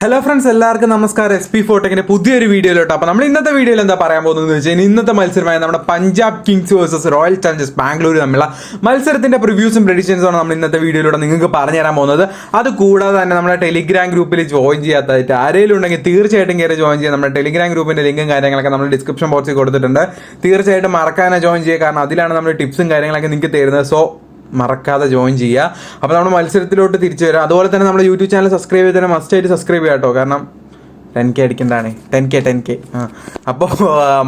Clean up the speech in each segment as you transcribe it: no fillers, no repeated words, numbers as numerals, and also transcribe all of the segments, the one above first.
Hello friends, എല്ലാവർക്കും നമസ്കാരം. SP4ടെക്കിന്റെ പുതിയൊരു വീഡിയോയിലോട്ട്. അപ്പോൾ നമ്മൾ ഇന്നത്തെ വീഡിയോയിൽ എന്താ പറയാൻ പോകുന്നത് വെച്ചാൽ ഇന്നത്തെ മത്സരമായ നമ്മുടെ Punjab Kings versus royal challengers Bangalore തമ്മിലുള്ള മത്സരത്തിന്റെ പ്രിവ്യൂസും പ്രഡിക്ഷൻസും ആണ് നമ്മൾ ഇന്നത്തെ വീഡിയോയിലൂടെ നിങ്ങൾക്ക് പറഞ്ഞു തരാൻ പോകുന്നത്. അത് കൂടാതെ തന്നെ നമ്മുടെ ടെലിഗ്രാം ഗ്രൂപ്പിൽ ജോയിൻ ചെയ്യാത്തതായിട്ട് ആരെങ്കിലും ഉണ്ടെങ്കിൽ തീർച്ചയായിട്ടും കയറി ജോയിൻ ചെയ്യുക. നമ്മുടെ ടെലിഗ്രാം ഗ്രൂപ്പിന്റെ ലിങ്കും കാര്യങ്ങളൊക്കെ നമ്മൾ ഡിസ്ക്രിപ്ഷൻ ബോക്സിൽ കൊടുത്തിട്ടുണ്ട്. തീർച്ചയായിട്ടും മറക്കാതെ ജോയിൻ ചെയ്യുക, കാരണം അതിലാണ് നമ്മൾ ടിപ്സും കാര്യങ്ങളൊക്കെ നിങ്ങൾക്ക് തരുന്നത്. സോ മറക്കാതെ ജോയിൻ ചെയ്യുക. അപ്പോൾ നമ്മൾ മത്സരത്തിലോട്ട് തിരിച്ചു വരാം. അതുപോലെ തന്നെ നമ്മുടെ യൂട്യൂബ് ചാനൽ സബ്സ്ക്രൈബ് ചെയ്തതിന് മസ്റ്റായിട്ട് സബ്സ്ക്രൈബ് ചെയ്യാം കേട്ടോ, കാരണം 10K അടിക്കേണ്ടതാണ്. 10K. അപ്പോൾ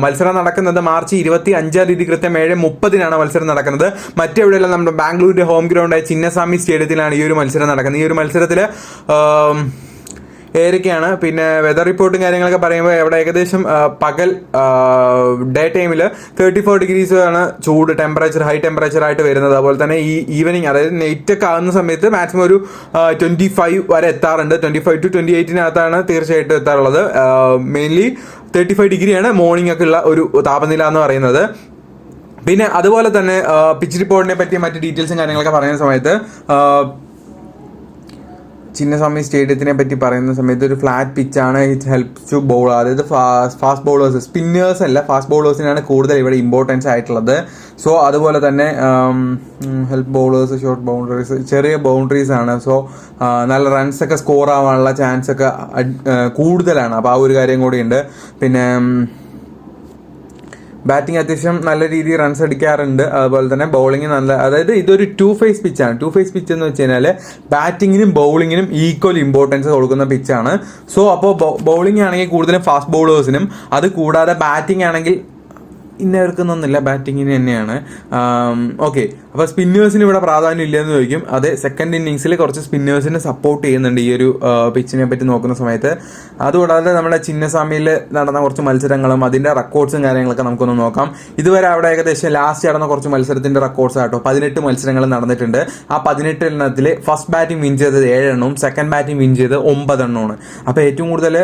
മത്സരം നടക്കുന്നത് മാർച്ച് 25 കൃത്യം 7:30 മത്സരം നടക്കുന്നത്. മറ്റെവിടെയല്ല, നമ്മുടെ ബാംഗ്ലൂരിന്റെ ഹോം ഗ്രൗണ്ടായ ചിന്നസ്വാമി സ്റ്റേഡിയത്തിലാണ് ഈ ഒരു മത്സരം നടക്കുന്നത്. ഈ ഒരു മത്സരത്തിൽ ഏതൊക്കെയാണ് പിന്നെ വെതർ റിപ്പോർട്ടും കാര്യങ്ങളൊക്കെ പറയുമ്പോൾ ഇവിടെ ഏകദേശം പകൽ ഡേ ടൈമിൽ 34 ഡിഗ്രീസ് ആണ് ചൂട് ടെമ്പറേച്ചർ, ഹൈ ടെമ്പറേച്ചർ ആയിട്ട് വരുന്നത്. അതുപോലെ തന്നെ ഈ ഈവനിങ്, അതായത് നൈറ്റ് ഒക്കെ ആകുന്ന സമയത്ത് മാക്സിമം ഒരു 25 വരെ എത്താറുണ്ട്. 25 to 28 തീർച്ചയായിട്ടും എത്താറുള്ളത്. മെയിൻലി 35 ഡിഗ്രിയാണ് മോർണിംഗ് ഒക്കെ ഉള്ള ഒരു താപനില എന്ന് പറയുന്നത്. പിന്നെ അതുപോലെ തന്നെ പിച്ച് റിപ്പോർട്ടിനെ പറ്റി മറ്റ് ഡീറ്റെയിൽസും കാര്യങ്ങളൊക്കെ പറയുന്ന സമയത്ത് ചിന്നസ്വാമി സ്റ്റേഡിയത്തിനെ പറ്റി പറയുന്ന സമയത്ത് ഒരു ഫ്ലാറ്റ് പിച്ചാണ്. ഇറ്റ് ഹെൽപ്സ് ടു ബോൾ, അതായത് ഫാസ്റ്റ് ബോളേഴ്സ്, സ്പിന്നേഴ്സ് അല്ല ഫാസ്റ്റ് ബോളേഴ്സിനാണ് കൂടുതൽ ഇവിടെ ഇമ്പോർട്ടൻസ് ആയിട്ടുള്ളത്. സോ അതുപോലെ തന്നെ ഹെൽപ്പ് ബോളേഴ്സ്, ഷോർട്ട് ബൗണ്ടറീസ്, ചെറിയ ബൗണ്ടറീസ് ആണ്. സോ നല്ല റൺസ് ഒക്കെ സ്കോർ ആവാനുള്ള ചാൻസ് ഒക്കെ കൂടുതലാണ്. അപ്പോൾ ആ ഒരു കാര്യം കൂടിയുണ്ട്. പിന്നെ ബാറ്റിംഗ് അത്യാവശ്യം നല്ല രീതിയിൽ റൺസ് അടിക്കാറുണ്ട്. അതുപോലെ തന്നെ ബൗളിംഗ് നല്ല, അതായത് ഇതൊരു 2 ഫേസ് പിച്ചാണ്. 2 ഫേസ് പിച്ച് എന്ന് വെച്ച് കഴിഞ്ഞാൽ ബാറ്റിങ്ങിനും ബൗളിങ്ങിനും ഈക്വൽ ഇമ്പോർട്ടൻസ് കൊടുക്കുന്ന പിച്ചാണ്. സോ അപ്പോൾ ബൗളിംഗ് ആണെങ്കിൽ കൂടുതലും ഫാസ്റ്റ് ബൗളേഴ്സിനും, അത് കൂടാതെ ബാറ്റിംഗ് ആണെങ്കിൽ ഇന്നവർക്കൊന്നുമില്ല, ബാറ്റിങ്ങിന് തന്നെയാണ്. ഓക്കെ, അപ്പോൾ സ്പിന്നേഴ്സിന് ഇവിടെ പ്രാധാന്യം ഇല്ലയെന്ന് ചോദിക്കും. അതെ, സെക്കൻഡ് ഇന്നിങ്സിൽ കുറച്ച് സ്പിന്നേഴ്സിനെ സപ്പോർട്ട് ചെയ്യുന്നുണ്ട് ഈ ഒരു പിച്ചിനെ പറ്റി നോക്കുന്ന സമയത്ത്. അതുകൂടാതെ നമ്മുടെ ചിന്നസ്വാമിയിൽ നടന്ന കുറച്ച് മത്സരങ്ങളും അതിൻ്റെ റെക്കോർഡ്സും കാര്യങ്ങളൊക്കെ നമുക്കൊന്ന് നോക്കാം. ഇതുവരെ അവിടെ ഏകദേശം ലാസ്റ്റ് നടന്ന കുറച്ച് മത്സരത്തിൻ്റെ റെക്കോർഡ്സ് ആട്ടോ 18 മത്സരങ്ങൾ നടന്നിട്ടുണ്ട്. ആ 18 എണ്ണത്തിൽ ഫസ്റ്റ് ബാറ്റിംഗ് വിൻ ചെയ്തത് 7 എണ്ണവും സെക്കൻഡ് ബാറ്റിംഗ് വിൻ ചെയ്തത് 9 എണ്ണമാണ്. അപ്പോൾ ഏറ്റവും കൂടുതൽ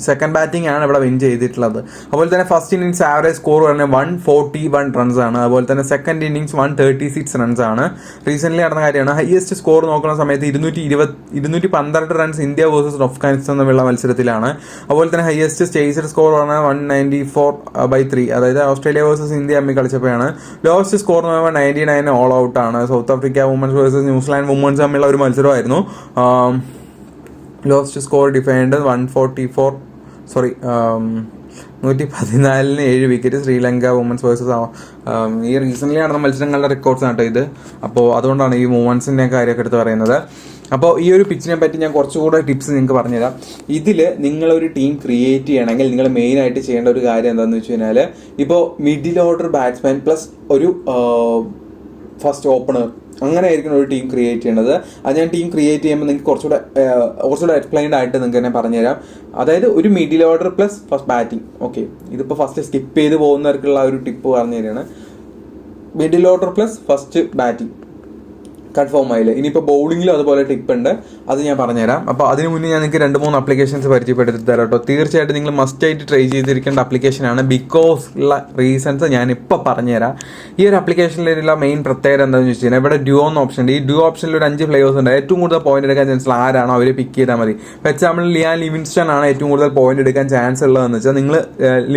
സെക്കൻഡ് ബാറ്റിംഗ് ആണ് ഇവിടെ വിൻ ചെയ്തിട്ടുള്ളത്. അതുപോലെ തന്നെ ഫസ്റ്റ് ഇന്നിങ്സ് ആവറേജ് സ്കോർ പറഞ്ഞാൽ 141 റൺസ് ആണ്. അതുപോലെ തന്നെ സെക്കൻഡ് ഇന്നിങ്സ് 136 റൺസ് ആണ്. റീസെന്റ് നടന്ന കാര്യമാണ്. ഹയസ്റ്റ് സ്കോർ നോക്കുന്ന സമയത്ത് 212 റൺസ് ഇന്ത്യ വേഴ്സസ് അഫ്ഗാനിസ്ഥാൻ തമ്മിലുള്ള മത്സരത്തിലാണ്. അതുപോലെ തന്നെ ഹയസ്റ്റ് സ്റ്റേജഡ് സ്കോർ പറഞ്ഞാൽ 194/3, അതായത് ഓസ്ട്രേലിയ വേഴ്സസ് ഇന്ത്യ തമ്മിൽ കളിച്ചപ്പോഴാണ്. ലോവസ്റ്റ് സ്കോർ എന്ന് പറയുമ്പോൾ 99 ഓൾ ഔട്ട് ആണ്. South Africa women's versus New Zealand women's തമ്മിലുള്ള ഒരു മത്സരമായിരുന്നു. Lowest score defined 114 7 wicket. Sri Lanka women's versus ഈ റീസെൻ്റ്ലി നടന്ന മത്സരങ്ങളുടെ റെക്കോർഡ്സ് ആണ് കേട്ടോ ഇത്. അപ്പോൾ അതുകൊണ്ടാണ് ഈ വുമൻസിൻ്റെ കാര്യമൊക്കെ എടുത്ത് പറയുന്നത്. അപ്പോൾ ഈ ഒരു പിച്ചിനെ പറ്റി ഞാൻ കുറച്ചുകൂടെ ടിപ്സ് നിങ്ങൾക്ക് പറഞ്ഞുതരാം. ഇതിൽ നിങ്ങളൊരു ടീം ക്രിയേറ്റ് ചെയ്യണമെങ്കിൽ നിങ്ങൾ മെയിനായിട്ട് ചെയ്യേണ്ട ഒരു കാര്യം എന്താണെന്ന് വെച്ച് കഴിഞ്ഞാൽ, ഇപ്പോൾ മിഡിൽ ഓർഡർ ബാറ്റ്സ്മാൻ പ്ലസ് ഒരു ഫസ്റ്റ് ഓപ്പണർ, അങ്ങനെ ആയിരിക്കണം ഒരു ടീം ക്രിയേറ്റ് ചെയ്യേണ്ടത്. അത് ഞാൻ ടീം ക്രിയേറ്റ് ചെയ്യുമ്പോൾ നിങ്ങൾക്ക് കുറച്ചുകൂടെ എക്സ്പ്ലെയിൻഡ് ആയിട്ട് നിങ്ങൾക്ക് തന്നെ പറഞ്ഞുതരാം. അതായത് ഒരു middle order plus first batting. Okay, ഇതിപ്പോൾ ഫസ്റ്റ് സ്കിപ്പ് ചെയ്ത് പോകുന്നവർക്കുള്ള ഒരു ടിപ്പ് പറഞ്ഞു തരികയാണ്. Middle order plus first batting confirm ആയില്ല. ഇനിയിപ്പോൾ ബൗളിങ്ങിലും അതുപോലെ ടിപ്പ് ഉണ്ട്, അത് ഞാൻ പറഞ്ഞുതരാം. അപ്പോൾ അതിന് മുന്നേ ഞാൻ നിങ്ങൾക്ക് 2-3 ആപ്ലിക്കേഷൻസ് പരിചയപ്പെടുത്തി തരാം കേട്ടോ. തീർച്ചയായിട്ടും നിങ്ങൾ മസ്റ്റായിട്ട് ട്രൈ ചെയ്തിരിക്കേണ്ട ആപ്ലിക്കേഷനാണ്. ബിക്കോസ് ഉള്ള റീസൺസ് ഞാനിപ്പോൾ പറഞ്ഞുതരാം. ഈ ഒരു ആപ്ലിക്കേഷനിലുള്ള മെയിൻ പ്രത്യേകത എന്താണെന്ന് വെച്ച് കഴിഞ്ഞാൽ ഇവിടെ ഡ്യൂ എന്ന ഓപ്ഷൻ ഉണ്ട്. ഈ ഡ്യൂ ഓപ്ഷനിൽ ഒരു 5 പ്ലേയേഴ്സ് ഉണ്ട്. ഏറ്റവും കൂടുതൽ പോയിന്റ് എടുക്കാൻ ചാൻസ് ആരാണോ അവരെ പിക്ക് ചെയ്താൽ മതി. ഇപ്പോൾ എക്സാമ്പിൾ ലിയാൻ ലിവിൻസ്റ്റൺ ആണ് ഏറ്റവും കൂടുതൽ പോയിന്റ് എടുക്കാൻ ചാൻസ് ഉള്ളതെന്ന് വെച്ചാൽ നിങ്ങൾ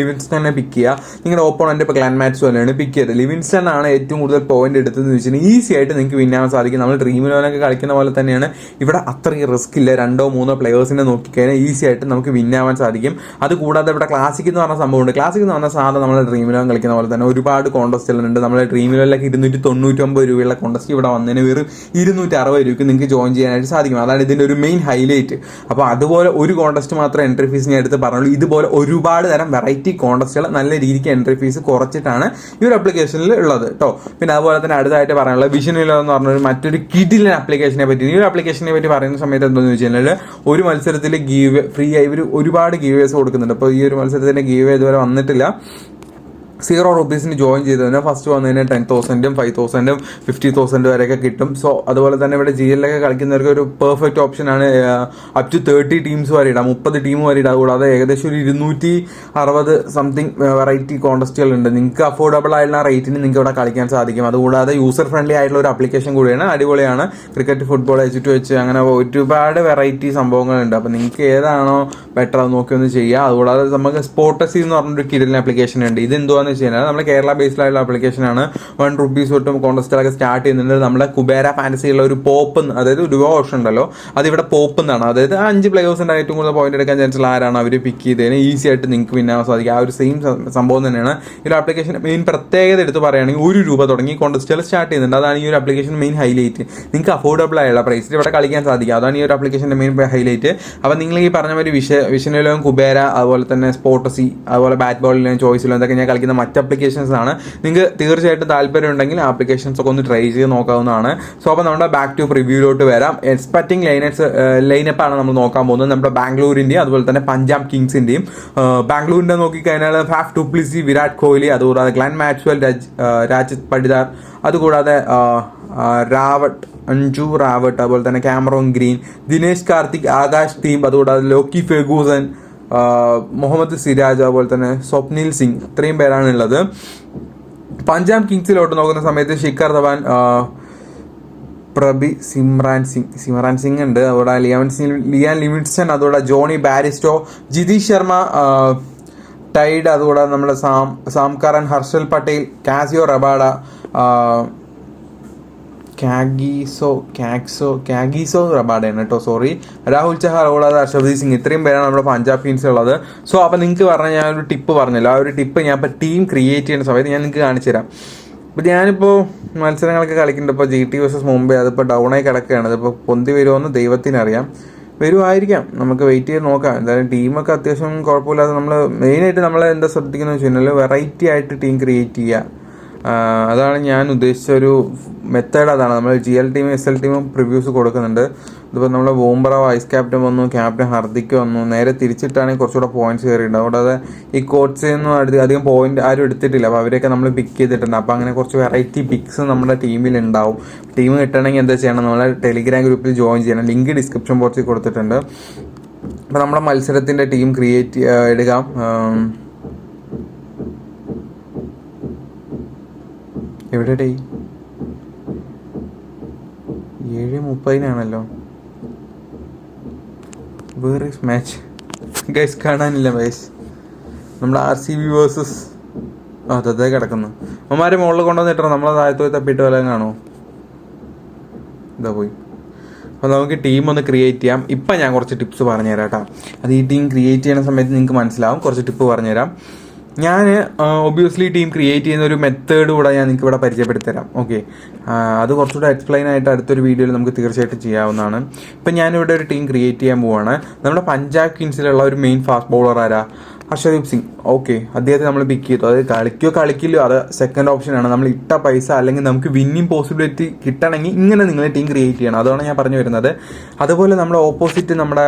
ലിവിൻസ്റ്റനെ പിക്ക് ചെയ്യുക. നിങ്ങളുടെ ഓപ്പോണന്റ് ഇപ്പോൾ ഗ്ലാൻ മാറ്റ്സ് പോലെയാണ് പിക്ക് ചെയ്തത്. ലിവിൻസ്റ്റൺ ആണ് ഏറ്റവും കൂടുതൽ പോയിന്റ് എടുത്തതെന്ന് വെച്ചാൽ ഈസി ആയിട്ട് നിങ്ങൾക്ക് വിന്നാൻ സാധിക്കും. നമ്മൾ ഡ്രീം ഇലവനൊക്കെ കളിക്കുന്ന പോലെ തന്നെയാണ് ഇവിടെ. അത്രയും റിസ്ക് ഇല്ല. 2-3 പ്ലേയേഴ്സിനെ നോക്കിക്കഴിഞ്ഞാൽ ഈസി ആയിട്ട് നമുക്ക് വിന്നാവാൻ സാധിക്കും. അതുകൂടാതെ ഇവിടെ ക്ലാസിക് എന്ന് പറഞ്ഞ സംഭവമുണ്ട്. ക്ലാസിക് എന്ന് പറഞ്ഞ സാധനം നമ്മൾ ഡ്രീം ഇലവൻ കളിക്കുന്ന പോലെ തന്നെ ഒരുപാട് കോൺടെസ്റ്റുകളുണ്ട്. നമ്മുടെ ഡ്രീം ഇലവനിലൊക്കെ 299 രൂപയുള്ള കോൺടെസ്റ്റ് ഇവിടെ വന്നതിന് വെറും 260 രൂപയ്ക്ക് നിങ്ങൾക്ക് ജോയിൻ ചെയ്യാനായിട്ട് സാധിക്കും. അതാണ് ഇതിൻ്റെ ഒരു മെയിൻ ഹൈലൈറ്റ്. അപ്പോൾ അതുപോലെ ഒരു കോൺടെസ്റ്റ് മാത്രം എൻട്രി ഫീസ് ഞാൻ എടുത്ത് പറഞ്ഞുള്ളൂ. ഇതുപോലെ ഒരുപാട് തരം വെറൈറ്റി കോൺടെസ്റ്റുകൾ നല്ല രീതിക്ക് എൻട്രി ഫീസ് കുറച്ചിട്ടാണ് ഈ ഒരു ആപ്ലിക്കേഷനിൽ ഉള്ളത് കേട്ടോ. പിന്നെ അതുപോലെ തന്നെ അടുത്തായിട്ട് പറയാനുള്ളത് വിഷൻ ഇലവൻ എന്ന് പറഞ്ഞൊരു മറ്റൊരു കിഡിലെ ആപ്ലിക്കേഷനെ പറ്റി. ഈ ഒരു ആപ്ലിക്കേഷനെ പറ്റി പറയുന്ന സമയത്ത് എന്താണെന്ന് വെച്ച് കഴിഞ്ഞാൽ, ഒരു മത്സരത്തിൽ ഫ്രീ ആയി ഇവർ ഒരുപാട് ഗീവേസ് കൊടുക്കുന്നുണ്ട്. അപ്പോൾ ഈ ഒരു മത്സരത്തിൻ്റെ ഗീവേ ഇതുവരെ വന്നിട്ടില്ല. 0 rupees ജോയിൻ ചെയ്തതിന് ഫസ്റ്റ് വന്നതിന് 10,000, 5,000, 50,000 വരെയൊക്കെ കിട്ടും. സോ അതുപോലെ തന്നെ ഇവിടെ GL ഒക്കെ കളിക്കുന്നവർക്ക് ഒരു പെർഫെക്റ്റ് ഓപ്ഷനാണ്. അപ് ടു 30 ടീംസ് വരെ ഇടാം, 30 ടീം വരെ ഇടാം. കൂടാതെ ഏകദേശം ഒരു 260 സംതിങ് വെറൈറ്റി കോൺടെസ്റ്റുകൾ ഉണ്ട്. നിങ്ങൾക്ക് അഫോർഡബിൾ ആയിട്ടുള്ള റേറ്റിന് നിങ്ങൾക്ക് ഇവിടെ കളിക്കാൻ സാധിക്കും. അതുകൂടാതെ യൂസർ ഫ്രണ്ട്ലി ആയിട്ടുള്ള ഒരു ആപ്ലിക്കേഷൻ കൂടിയാണ്. അടിപൊളിയാണ്. ക്രിക്കറ്റ്, ഫുട്ബോൾ, H2H അങ്ങനെ ഒരുപാട് വെറൈറ്റി സംഭവങ്ങളുണ്ട്. അപ്പോൾ നിങ്ങൾക്ക് ഏതാണോ ബെറ്റർ അത് നോക്കി ഒന്ന് ചെയ്യുക. അതുകൂടാതെ നമുക്ക് സ്പോർട്ടസി എന്ന് പറഞ്ഞൊരു കിടലിന് ആപ്ലിക്കേഷൻ ഉണ്ട്. ഇത് എന്തുവാന്ന് വെച്ച് കഴിഞ്ഞാൽ നമ്മുടെ കേരള ബേസ്ഡിലായുള്ള ആപ്ലിക്കേഷനാണ്. 1 rupees തൊട്ടും കോൺടെസ്റ്റുകളൊക്കെ സ്റ്റാർട്ട് ചെയ്യുന്നുണ്ട്. നമ്മുടെ കുബേര ഫാൻറ്റസിയുള്ള ഒരു പോപ്പ്, അതായത് ഒരു ഓപ്ഷൻ ഉണ്ടല്ലോ, അതിവിടെ പോപ്പ് എന്നാണ്. അതായത് 5 പ്ലേയേഴ്സിൻ്റെ ഏറ്റവും കൂടുതൽ പോയിന്റ് എടുക്കാൻ ചാൻസുള്ള ആരാണ് അവർ പിക്ക് ചെയ്തതിന് ഈസി ആയിട്ട് നിങ്ങൾക്ക് പിന്നാൻ സാധിക്കും. ആ ഒരു സെയിം സംഭവം തന്നെയാണ് ഈ ഒരു ആപ്ലിക്കേഷൻ. മെയിൻ പ്രത്യേകത എടുത്ത് പറയുകയാണെങ്കിൽ 1 രൂപ തുടങ്ങി കോൺടെസ്റ്റുകൾ സ്റ്റാർട്ട് ചെയ്യുന്നുണ്ട്. അതാണ് ഈ ഒരു ആപ്ലിക്കേഷൻ മെയിൻ ഹൈലൈറ്റ്. നിങ്ങൾക്ക് അഫോർഡബിൾ ആയുള്ള പ്രൈസിൽ ഇവിടെ കളിക്കാൻ സാധിക്കും. അതാണ് ഈ ഒരു ആപ്ലിക്കേഷൻ്റെ മെയിൻ ഹൈലൈറ്റ്. അപ്പോൾ നിങ്ങൾ ഈ പറഞ്ഞ ഒരു വിഷനിലും കുബേര, അതുപോലെ തന്നെ സ്പോർട്ടസി, അതുപോലെ ബാറ്റ് ബോളിലും ചോയ്സിലും ഇതൊക്കെ ഞാൻ കളിക്കുന്ന മറ്റ് ആപ്ലിക്കേഷൻസ് ആണ്. നിങ്ങൾക്ക് തീർച്ചയായിട്ടും താല്പര്യം ഉണ്ടെങ്കിൽ ആപ്ലിക്കേഷൻസ് ഒക്കെ ഒന്ന് ട്രൈ ചെയ്ത് നോക്കാവുന്നതാണ്. സോ അപ്പോൾ നമ്മുടെ ബാക്ക് ടു റിവ്യൂലോട്ട് വരാം. എക്സ്പെക്റ്റിംഗ് ലൈനപ്പാണ് നമ്മൾ നോക്കാൻ പോകുന്നത്. നമ്മുടെ ബാംഗ്ലൂരിൻ്റെയും അതുപോലെ തന്നെ പഞ്ചാബ് കിങ്സിൻ്റെയും. ബാംഗ്ലൂരിൻ്റെ നോക്കിക്കഴിഞ്ഞാൽ ഫാഫ് ഡുപ്ലിസി, വിരാട് കോഹ്ലി, അതുകൂടാതെ ഗ്ലെൻ മാക്സ്വെൽ, രാജിത് പടിദാർ, അതുകൂടാതെ അഞ്ജു റാവട്ട്, അതുപോലെ തന്നെ കാമറോൺ ഗ്രീൻ, ദിനേശ് കാർത്തിക്, ആകാശ് തീം, അതുകൂടാതെ ലോക്കി ഫെർഗൂസൻ, മുഹമ്മദ് സിരാജ്, അതുപോലെ തന്നെ സ്വപ്നിൽ സിംഗ്. ഇത്രയും പേരാണ് ഉള്ളത്. പഞ്ചാബ് കിങ്സിലോട്ട് നോക്കുന്ന സമയത്ത് ശിഖർ ധവാൻ, സിമ്രാൻ സിംഗ് ഉണ്ട്. അതുകൂടെ ലിയാൻ ലിവിൻസ്റ്റൺ, അതുകൂടെ ജോണി ബാരിസ്റ്റോ, ജിതീഷ് ശർമ്മ, ടൈഡ്, അതുകൂടാതെ നമ്മുടെ Sam Curran, Harshal Patel, Kagiso Rabada, Kagiso റബാഡയാണ് കേട്ടോ, സോറി, രാഹുൽ ചഹാർ, കൂടാതെ അർഷദീപ് സിംഗ്. ഇത്രയും പേരാണ് നമ്മുടെ പഞ്ചാബ് കിങ്സ് ഉള്ളത്. സോ അപ്പോൾ നിങ്ങൾക്ക് പറഞ്ഞ ഞാനൊരു ടിപ്പ് പറഞ്ഞല്ലോ, ആ ഒരു ടിപ്പ് ഞാൻ ഇപ്പോൾ ടീം ക്രിയേറ്റ് ചെയ്യുന്ന സമയത്ത് ഞാൻ നിങ്ങൾക്ക് കാണിച്ചു തരാം. ഇപ്പോൾ ഞാനിപ്പോൾ മത്സരങ്ങളൊക്കെ കളിക്കുന്നുണ്ട്. ഇപ്പോൾ GT വേഴ്സസ് മുംബൈ, അതിപ്പോൾ ഡൗണായി കിടക്കുകയാണ്. അതിപ്പോൾ പൊന്തി വരുമോയെന്ന് ദൈവത്തിനറിയാം. വരുമായിരിക്കാം, നമുക്ക് വെയിറ്റ് ചെയ്ത് നോക്കാം. എന്തായാലും ടീമൊക്കെ അത്യാവശ്യം കുഴപ്പമില്ലാതെ നമ്മൾ മെയിനായിട്ട് നമ്മൾ എന്താ ശ്രദ്ധിക്കുന്നത് വെച്ച് കഴിഞ്ഞാൽ വെറൈറ്റി ആയിട്ട് ടീം ക്രിയേറ്റ് ചെയ്യുക. അതാണ് ഞാൻ ഉദ്ദേശിച്ച ഒരു മെത്തേഡ്. അതാണ് നമ്മൾ GL ടീമും SL ടീമും പ്രിവ്യൂസ് കൊടുക്കുന്നുണ്ട്. ഇതിപ്പോൾ നമ്മൾ ബൂംറ വൈസ് ക്യാപ്റ്റൻ വന്നു, ക്യാപ്റ്റൻ ഹർദിക്ക് വന്നു. നേരെ തിരിച്ചിട്ടാണെങ്കിൽ കുറച്ചുകൂടെ പോയിന്റ്സ് കയറിയിട്ടുണ്ട്. അതുകൂടാതെ ഈ കോച്ചിൽ അധികം പോയിന്റ് ആരും എടുത്തിട്ടില്ല. അപ്പോൾ അവരെയൊക്കെ നമ്മൾ പിക്ക് ചെയ്തിട്ടുണ്ട്. അപ്പോൾ അങ്ങനെ കുറച്ച് വെറൈറ്റി പിക്സ് നമ്മുടെ ടീമിൽ ഉണ്ടാവും. ടീം കിട്ടണമെങ്കിൽ എന്താ ചെയ്യണം, നമ്മളെ ടെലിഗ്രാം ഗ്രൂപ്പിൽ ജോയിൻ ചെയ്യണം. ലിങ്ക് ഡിസ്ക്രിപ്ഷൻ ബോക്സിൽ കൊടുത്തിട്ടുണ്ട്. അപ്പോൾ നമ്മുടെ മത്സരത്തിൻ്റെ ടീം ക്രിയേറ്റ് എടുക്കാം. എവിടെ 7:30 വേറെ മാച്ച് ഗൈസ് കാണാനില്ല. ഗൈസ് നമ്മുടെ RCB വേഴ്സസ് അതേ കിടക്കുന്നു. അമ്മമാരെ മുകളിൽ കൊണ്ടുവന്നിട്ടോ, നമ്മളെ താഴത്ത് തപ്പിയിട്ട് വല്ലതും കാണുമോ? ഇതാ പോയി. അപ്പോൾ നമുക്ക് ടീം ഒന്ന് ക്രിയേറ്റ് ചെയ്യാം. ഇപ്പം ഞാൻ കുറച്ച് ടിപ്സ് പറഞ്ഞുതരാം കേട്ടോ. അത് ഈ ടീം ക്രിയേറ്റ് ചെയ്യുന്ന സമയത്ത് നിങ്ങൾക്ക് മനസ്സിലാവും. കുറച്ച് ടിപ്പ് പറഞ്ഞുതരാം. ഞാൻ ഒബ്വിയസ്ലി ടീം ക്രിയേറ്റ് ചെയ്യുന്ന ഒരു മെത്തേഡ് കൂടെ ഞാൻ നിങ്ങൾക്ക് ഇവിടെ പരിചയപ്പെടുത്തി തരാം. ഓക്കെ, അത് കുറച്ചുകൂടെ എക്സ്പ്ലെയിൻ ആയിട്ട് അടുത്തൊരു വീഡിയോയിൽ നമുക്ക് തീർച്ചയായിട്ടും ചെയ്യാവുന്നതാണ്. ഇപ്പം ഞാനിവിടെ ഒരു ടീം ക്രിയേറ്റ് ചെയ്യാൻ പോവുകയാണ്. നമ്മുടെ പഞ്ചാബ് കിങ്സിലുള്ള ഒരു മെയിൻ ഫാസ്റ്റ് ബോളർ ആരാ? ഹർഷദീപ് സിംഗ്. ഓക്കെ, അദ്ദേഹത്തെ നമ്മൾ പിക്ക് ചെയ്തു. അത് കളിക്കില്ലോ അത് സെക്കൻഡ് ഓപ്ഷനാണ്. നമ്മൾ ഇട്ട പൈസ അല്ലെങ്കിൽ നമുക്ക് വിന്നിങ് പോസിബിലിറ്റി കിട്ടണമെങ്കിൽ ഇങ്ങനെ നിങ്ങൾ ടീം ക്രിയേറ്റ് ചെയ്യണം. അതാണ് ഞാൻ പറഞ്ഞു വരുന്നത്. അതുപോലെ നമ്മുടെ ഓപ്പോസിറ്റ് നമ്മുടെ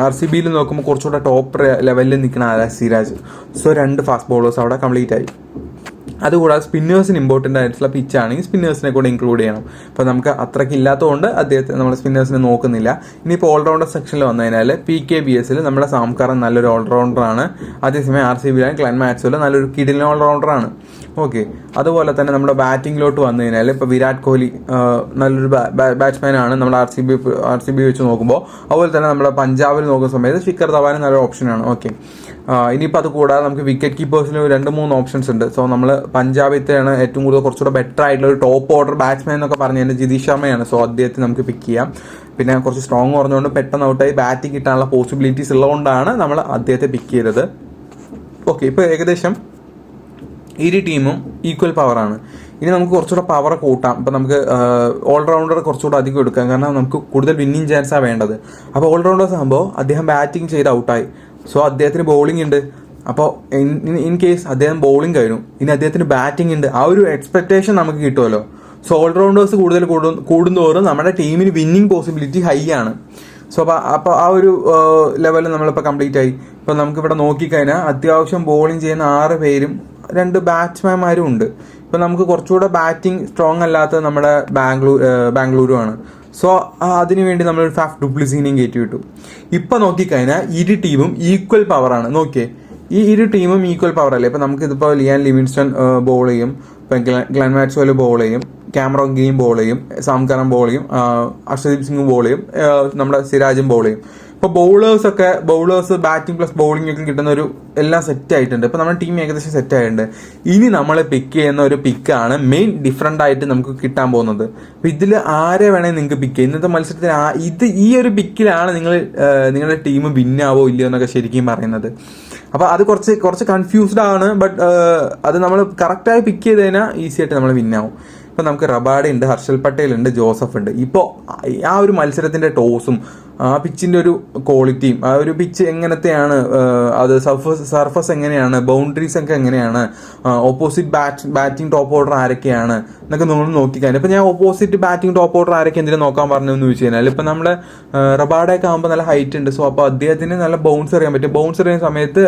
RCBയിൽ നോക്കുമ്പോൾ കുറച്ചുകൂടെ ടോപ്പ് ലെവലിൽ നിൽക്കുന്ന ആരാ? സിരാജ്. സോ 2 ഫാസ്റ്റ് ബോളേഴ്സ് അവിടെ കംപ്ലീറ്റ് ആയി. അതുകൂടാതെ സ്പിന്നേഴ്സിന് ഇമ്പോർട്ടൻ്റ് ആയിട്ടുള്ള പിച്ചാണെങ്കിൽ സ്പിന്നേഴ്സിനെ കൂടെ ഇൻക്ലൂഡ് ചെയ്യണം. അപ്പോൾ നമുക്ക് അത്രയ്ക്ക് ഇല്ലാത്തതുകൊണ്ട് അദ്ദേഹത്തെ നമ്മൾ സ്പിന്നേഴ്സിനെ നോക്കുന്നില്ല. ഇനിയിപ്പോൾ ഓൾറൗണ്ടർ സെക്ഷനിൽ വന്നു കഴിഞ്ഞാൽ PKBSൽ നമ്മുടെ സാംകറൻ നല്ലൊരു ഓൾറൗണ്ടറാണ്. അതേസമയം RCBയിലാണ് ഗ്ലെൻ മാക്സ്വെൽ നല്ലൊരു കിടിലൻ ഓൾറൗണ്ടറാണ്. ഓക്കെ, അതുപോലെ തന്നെ നമ്മുടെ ബാറ്റിങ്ങിലോട്ട് വന്നു കഴിഞ്ഞാൽ ഇപ്പോൾ വിരാട് കോഹ്ലി നല്ലൊരു ബാറ്റ്സ്മാനാണ് നമ്മുടെ RCB വെച്ച് നോക്കുമ്പോൾ. അതുപോലെ തന്നെ നമ്മുടെ പഞ്ചാബിൽ നോക്കുന്ന സമയത്ത് ശിഖർ ധവാൻ നല്ലൊരു ഓപ്ഷനാണ്. ഓക്കെ, ഇനിയിപ്പോൾ അത് കൂടാതെ നമുക്ക് വിക്കറ്റ് കീപ്പേഴ്സിന് 2-3 ഓപ്ഷൻസ് ഉണ്ട്. സോ നമ്മൾ പഞ്ചാബിത്തെയാണ് ഏറ്റവും കൂടുതൽ കുറച്ചുകൂടെ ബെറ്റർ ആയിട്ടുള്ള ഒരു ടോപ്പ് ഓർഡർ ബാറ്റ്സ്മാൻ എന്നൊക്കെ പറഞ്ഞു കഴിഞ്ഞാൽ ജിതീഷ് ശർമ്മയാണ്. സോ അദ്ദേഹത്തെ നമുക്ക് പിക്ക് ചെയ്യാം. പിന്നെ കുറച്ച് സ്ട്രോങ് പറഞ്ഞുകൊണ്ട് പെട്ടെന്ന് ഔട്ടായി ബാറ്റിംഗ് കിട്ടാനുള്ള പോസിബിലിറ്റീസ് ഉള്ളതുകൊണ്ടാണ് നമ്മൾ അദ്ദേഹത്തെ പിക്ക് ചെയ്തത്. ഓക്കെ, ഇപ്പോൾ ഏകദേശം ഇരു ടീമും ഈക്വൽ പവറാണ്. ഇനി നമുക്ക് കുറച്ചുകൂടെ പവർ കൂട്ടാം. ഇപ്പം നമുക്ക് ഓൾറൗണ്ടർ കുറച്ചുകൂടെ അധികം എടുക്കാം, കാരണം നമുക്ക് കൂടുതൽ വിന്നിങ് ചാൻസാണ് വേണ്ടത്. അപ്പോൾ ഓൾറൗണ്ടേഴ്സ് ആകുമ്പോൾ അദ്ദേഹം ബാറ്റിംഗ് ചെയ്ത് ഔട്ടായി. സോ അദ്ദേഹത്തിന് ബോളിംഗ് ഉണ്ട്. അപ്പോൾ ഇൻ കേസ് അദ്ദേഹം ബോളിംഗ് കഴിഞ്ഞു, ഇനി അദ്ദേഹത്തിന് ബാറ്റിംഗ് ഉണ്ട്. ആ ഒരു എക്സ്പെക്ടേഷൻ നമുക്ക് കിട്ടുമല്ലോ. സോ ഓൾറൗണ്ടേഴ്സ് കൂടുതൽ കൂടുന്തോറും നമ്മുടെ ടീമിന് വിന്നിങ് പോസിബിലിറ്റി ഹൈ ആണ്. സോ അപ്പോൾ ആ ഒരു ലെവലിൽ നമ്മളിപ്പോൾ കംപ്ലീറ്റ് ആയി. ഇപ്പം നമുക്കിവിടെ നോക്കിക്കഴിഞ്ഞാൽ അത്യാവശ്യം ബോളിംഗ് ചെയ്യുന്ന 6 പേരും 2 ബാറ്റ്സ്മാൻമാരും ഉണ്ട്. ഇപ്പം നമുക്ക് കുറച്ചുകൂടെ ബാറ്റിംഗ് സ്ട്രോങ് അല്ലാത്തത് നമ്മുടെ ബാംഗ്ലൂരുമാണ്. സോ അതിനുവേണ്ടി നമ്മൾ ഫാഫ് ഡുപ്ലിസിനെയും കയറ്റി വിട്ടു. ഇപ്പം നോക്കിക്കഴിഞ്ഞാൽ ഇരു ടീമും ഈക്വൽ പവറാണ്. നോക്കിയേ, ഈ ഇരു ടീമും ഈക്വൽ പവർ അല്ലേ. ഇപ്പം നമുക്കിതിപ്പോൾ ലിയാൻ ലിവിങ്സ്റ്റൺ ബോൾ ചെയ്യും, ഇപ്പം ഗ്ലെൻ മാക്സ്വെൽ ബോൾ ചെയ്യും, ക്യാമറോൺ ഗ്രീൻ ബോൾ ചെയ്യും, സാം കറൻ ബോൾ ചെയ്യും, അർഷദീപ് സിംഗ് ബോൾ ചെയ്യും, നമ്മുടെ സിരാജും ബോൾ ചെയ്യും. ഇപ്പോൾ ബൗളേഴ്സ് ബാറ്റിംഗ് പ്ലസ് ബോളിംഗ് ഒക്കെ കിട്ടുന്ന ഒരു എല്ലാം സെറ്റ് ആയിട്ടുണ്ട്. ഇപ്പോൾ നമ്മുടെ ടീം ഏകദേശം സെറ്റ് ആയിട്ടുണ്ട്. ഇനി നമ്മൾ പിക്ക് ചെയ്യുന്ന ഒരു പിക്കാണ് മെയിൻ ഡിഫറൻ്റ് ആയിട്ട് നമുക്ക് കിട്ടാൻ പോകുന്നത്. അപ്പോൾ ഇതിൽ ആരെ വേണമെങ്കിൽ നിങ്ങൾക്ക് പിക്ക് ചെയ്യാം. ഇന്നത്തെ മത്സരത്തിൽ ഈ ഒരു പിക്കിലാണ് നിങ്ങളുടെ ടീം വിന്നാവോ ഇല്ലയോ എന്നൊക്കെ ശരിക്കും പറയുന്നത്. അപ്പോൾ അത് കുറച്ച് കൺഫ്യൂസ്ഡ് ആണ്. ബട്ട് അത് നമ്മൾ കറക്റ്റായി പിക്ക് ചെയ്ത് കഴിഞ്ഞാൽ ഈസി ആയിട്ട് നമ്മൾ വിന്നാവും. ഇപ്പം നമുക്ക് റബാഡ ഉണ്ട്, ഹർഷൽ പട്ടേൽ ഉണ്ട്, ജോസഫ് ഉണ്ട്. ഇപ്പോൾ ആ ഒരു മത്സരത്തിൻ്റെ ടോസും ആ പിച്ചിൻ്റെ ഒരു ക്വാളിറ്റിയും ആ ഒരു പിച്ച് എങ്ങനത്തെയാണ്, അത് സർഫസ് എങ്ങനെയാണ്, ബൗണ്ടറീസ് ഒക്കെ എങ്ങനെയാണ്, ഓപ്പോസിറ്റ് ബാറ്റിംഗ് ടോപ്പ് ഓർഡർ ആരൊക്കെയാണ് എന്നൊക്കെ നമ്മൾ നോക്കിക്കഴിഞ്ഞാൽ ഇപ്പം ഞാൻ ഓപ്പോസിറ്റ് ബാറ്റിംഗ് ടോപ്പ് ഓർഡർ ആരൊക്കെ എന്തിനും നോക്കാൻ പറഞ്ഞു എന്ന് ചോദിച്ചു കഴിഞ്ഞാൽ ഇപ്പം നമ്മുടെ റബാഡയൊക്കെ ആകുമ്പോൾ നല്ല ഹൈറ്റ് ഉണ്ട്. സോ അപ്പോൾ അദ്ദേഹത്തിന് നല്ല ബൗൺസ് എറിയാൻ പറ്റും. ബൗൺസ് എറിയുന്ന സമയത്ത്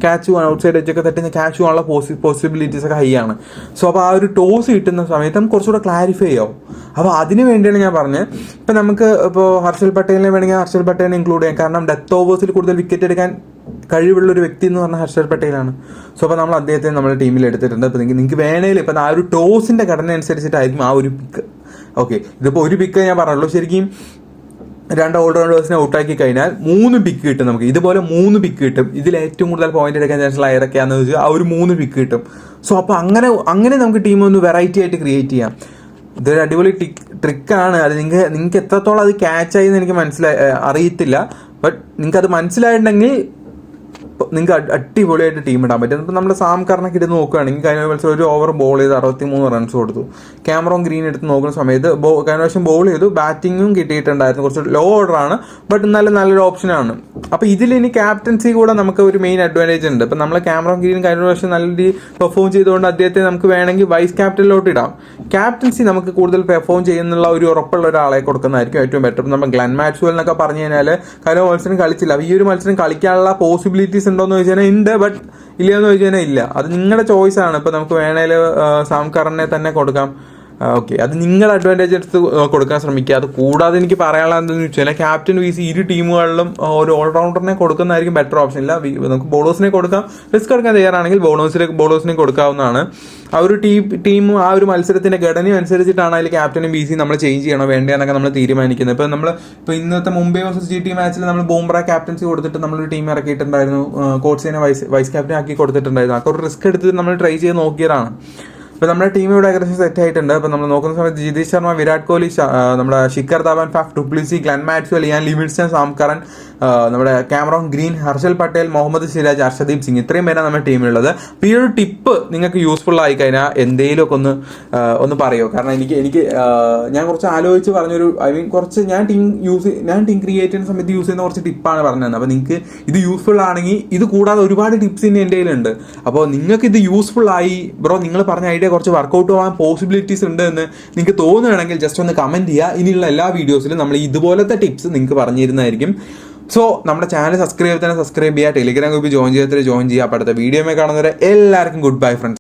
ക്യാച്ച് പോകാൻ ഔട്ട് സൈഡ് വെച്ചൊക്കെ തട്ടി ക്യാച്ച് പോകാനുള്ള പോസിബിലിറ്റീസ് ഒക്കെ ഹൈ ആണ്. സോ അപ്പോൾ ആ ഒരു ടോസ് കിട്ടുന്ന സമയത്ത് നമുക്ക് കുറച്ചുകൂടെ ക്ലാരിഫൈ ആവും. അപ്പോൾ അതിന് വേണ്ടിയാണ് ഞാൻ പറഞ്ഞത്. ഇപ്പം നമുക്ക് ഇപ്പോൾ ഹർഷൽ പട്ടേലിനെ വേണമെങ്കിൽ ഹർഷൽ പട്ടേലിനെ ഇൻക്ലൂഡ് ചെയ്യാം. കാരണം ഡെത്ത് ഓവേഴ്സിൽ കൂടുതൽ വിക്കറ്റ് എടുക്കാൻ കഴിവുള്ള ഒരു വ്യക്തി എന്ന് പറഞ്ഞാൽ ഹർഷൽ പട്ടേലാണ്. സോ അപ്പോൾ നമ്മൾ അദ്ദേഹത്തെ നമ്മുടെ ടീമിൽ എടുത്തിട്ടുണ്ട്. അപ്പോൾ നിങ്ങൾക്ക് വേണമെങ്കിൽ ഇപ്പം ആ ഒരു ടോസിൻ്റെ ഘടന അനുസരിച്ചിട്ടായിരിക്കും ആ ഒരു പിക്ക്. ഓക്കെ, ഇതിപ്പോൾ ഒരു പിക്ക് ഞാൻ പറഞ്ഞുള്ളൂ. ശരിക്കും 2 ഓൾറൗണ്ടേഴ്സിനെ ഔട്ടാക്കി കഴിഞ്ഞാൽ 3 പിക്ക് കിട്ടും നമുക്ക്. ഇതുപോലെ 3 പിക്ക് കിട്ടും. ഇതിൽ ഏറ്റവും കൂടുതൽ പോയിന്റ് എടുക്കാൻ ചാൻസുള്ള ആരൊക്കെയാണെന്ന് വെച്ചാൽ ആ ഒരു 3 പിക്ക് കിട്ടും. സോ അപ്പോൾ അങ്ങനെ നമുക്ക് ടീം ഒന്ന് വെറൈറ്റി ആയിട്ട് ക്രിയേറ്റ് ചെയ്യാം. ഇതൊരു അടിപൊളി ട്രിക്കാണ്. അത് നിങ്ങൾക്ക് എത്രത്തോളം അത് ക്യാച്ച് ആയി എന്ന് എനിക്ക് അറിയത്തില്ല. ബട്ട് നിങ്ങൾക്ക് അത് മനസ്സിലായിട്ടുണ്ടെങ്കിൽ നിങ്ങൾക്ക് അടിപൊളിയായിട്ട് ടീം ഇടാൻ പറ്റും. ഇപ്പം നമ്മുടെ സാം കർണൊക്കെ എടുത്ത് നോക്കുകയാണെങ്കിൽ കഴിഞ്ഞ മത്സരം ഒരു ഓവർ ബോൾ ചെയ്ത് 63 റൺസ് കൊടുത്തു. ക്യാമറോൺ ഗ്രീൻ എടുത്ത് നോക്കുന്ന സമയത്ത് കഴിഞ്ഞ പ്രാവശ്യം ബോൾ ചെയ്തു, ബാറ്റിങ്ങും കിട്ടിയിട്ടുണ്ടായിരുന്നു. കുറച്ച് ലോ ഓർഡറാണ്, ബട്ട് നല്ലൊരു ഓപ്ഷനാണ്. അപ്പോൾ ഇതിലിനി ക്യാപ്റ്റൻസി കൂടെ നമുക്ക് ഒരു മെയിൻ അഡ്വാൻറ്റേജ് ഉണ്ട്. ഇപ്പം നമ്മൾ ക്യാമറോൺ ഗ്രീൻ കഴിഞ്ഞ പ്രാവശ്യം നല്ല രീതിയിൽ പെർഫോം ചെയ്തുകൊണ്ട് അദ്ദേഹത്തെ നമുക്ക് വേണമെങ്കിൽ വൈസ് ക്യാപ്റ്റനിലോട്ട് ഇടാം. ക്യാപ്റ്റൻസി നമുക്ക് കൂടുതൽ പെർഫോം ചെയ്യുന്നുള്ള ഒരു ഉറപ്പുള്ള ഒരാളെ കൊടുക്കുന്നതായിരിക്കും ഏറ്റവും ബെറ്റർ. നമ്മൾ ഗ്ലെൻ മാക്സ്വെൽ എന്നൊക്കെ പറഞ്ഞു കഴിഞ്ഞാൽ കഴിഞ്ഞ മത്സരം കളിച്ചില്ല. ഈ ഒരു മത്സരം കളിക്കാനുള്ള പോസിബിലിറ്റീസ് ഉണ്ടോയെന്ന് ചോദിച്ചു കഴിഞ്ഞാൽ ഉണ്ട്, ബട്ട് ഇല്ലയെന്ന് ചോദിച്ചു കഴിഞ്ഞാൽ ഇല്ല. അത് നിങ്ങളുടെ ചോയ്സാണ്. ഇപ്പോൾ നമുക്ക് വേണേൽ സാം കറനെ തന്നെ കൊടുക്കാം. ഓക്കെ, അത് നിങ്ങളുടെ അഡ്വാൻറ്റേജ് എടുത്ത് കൊടുക്കാൻ ശ്രമിക്കുക. അത് കൂടാതെ എനിക്ക് പറയാനുള്ള എന്താണെന്ന് വെച്ചാൽ ക്യാപ്റ്റൻ വീസി ഇരു ടീമുകളിലും ഒരു ഓൾറൗണ്ടറിനെ കൊടുക്കുന്നതായിരിക്കും ബെറ്റർ ഓപ്ഷൻ. ഇല്ല, നമുക്ക് ബോളേഴ്സിനെ കൊടുക്കാം. റിസ്ക് എടുക്കാൻ തയ്യാറാണെങ്കിൽ ബോളേഴ്സിനെ കൊടുക്കാവുന്നതാണ്. ആ ഒരു ടീം ആ ഒരു മത്സരത്തിന്റെ ഘടനയും അനുസരിച്ചിട്ടാണ് അതിൽ ക്യാപ്റ്റനും ബി സി നമ്മൾ ചേഞ്ച് ചെയ്യണോ വേണ്ടതെന്നൊക്കെ നമ്മൾ തീരുമാനിക്കുന്നത്. ഇപ്പോൾ ഇന്നത്തെ മുംബൈ വേഴ്സസ് GT മാച്ചിൽ നമ്മൾ ബൂംറ ക്യാപ്റ്റൻസി കൊടുത്തിട്ട് നമ്മളൊരു ടീം ഇറക്കിയിട്ടുണ്ടായിരുന്നു. കോച്ചിനെ വൈസ് ക്യാപ്റ്റൻ ആക്കി കൊടുത്തിട്ടുണ്ടായിരുന്നു. അതൊക്കെ ഒരു റിസ്ക് എടുത്ത് നമ്മൾ ട്രൈ ചെയ്ത് നോക്കിയതാണ്. ഇപ്പോൾ നമ്മുടെ ടീം ഇവിടെ ഏകദേശം സെറ്റ് ആയിട്ടുണ്ട്. അപ്പോൾ നമ്മൾ നോക്കുന്ന സമയത്ത് ജിതേഷ് ശർമ്മ, വിരാട് കോഹ്ലി, നമ്മുടെ Shikhar Dhawan, Faf du Plessis, Glenn Maxwell, Liam Livingstone, Sam Curran, നമ്മുടെ ക്യാമറോൺ ഗ്രീൻ, ഹർഷൽ പട്ടേൽ, മുഹമ്മദ് സിരാജ്, അർഷദീപ് സിംഗ്, ഇത്രയും പേരാണ് നമ്മുടെ ടീമിലുള്ളത്. അപ്പോൾ ഈ ഒരു ടിപ്പ് നിങ്ങൾക്ക് യൂസ്ഫുൾ ആയി കഴിഞ്ഞാൽ എന്തെങ്കിലുമൊക്കെ ഒന്ന് പറയുമോ? കാരണം എനിക്ക് ഞാൻ കുറച്ച് ആലോചിച്ച് പറഞ്ഞൊരു കുറച്ച് ഞാൻ ടീം ക്രിയേറ്റ് ചെയ്യുന്ന സമയത്ത് യൂസ് ചെയ്യുന്ന കുറച്ച് ടിപ്പാണ് പറഞ്ഞത്. അപ്പോൾ നിങ്ങൾക്ക് ഇത് യൂസ്ഫുൾ ആണെങ്കിൽ ഇത് കൂടാതെ ഒരുപാട് ടിപ്സ് ഇനി എൻ്റെ കയ്യിലുണ്ട്. അപ്പോൾ നിങ്ങൾക്ക് ഇത് യൂസ്ഫുൾ ആയി ബ്രോ, നിങ്ങൾ പറഞ്ഞ ഐഡിയ കുറച്ച് വർക്കൗട്ട് ആവാൻ പോസിബിലിറ്റീസ് ഉണ്ട് എന്ന് നിങ്ങൾക്ക് തോന്നുകയാണെങ്കിൽ ജസ്റ്റ് ഒന്ന് കമൻറ്റ് ചെയ്യുക. ഇനിയുള്ള എല്ലാ വീഡിയോസിലും നമ്മൾ ഇതുപോലത്തെ ടിപ്സ് നിങ്ങൾക്ക് പറഞ്ഞു തരുന്നതായിരിക്കും. സോ നമ്മുടെ ചാനൽ സബ്സ്ക്രൈബ് ചെയ്യുക, ടെലിഗ്രാം ഗ്രൂപ്പ് ജോയിൻ ചെയ്യുക. അപ്പോൾ അടുത്ത വീഡിയോ കാണുന്നവരെ എല്ലാവർക്കും ഗുഡ് ബൈ ഫ്രണ്ട്സ്.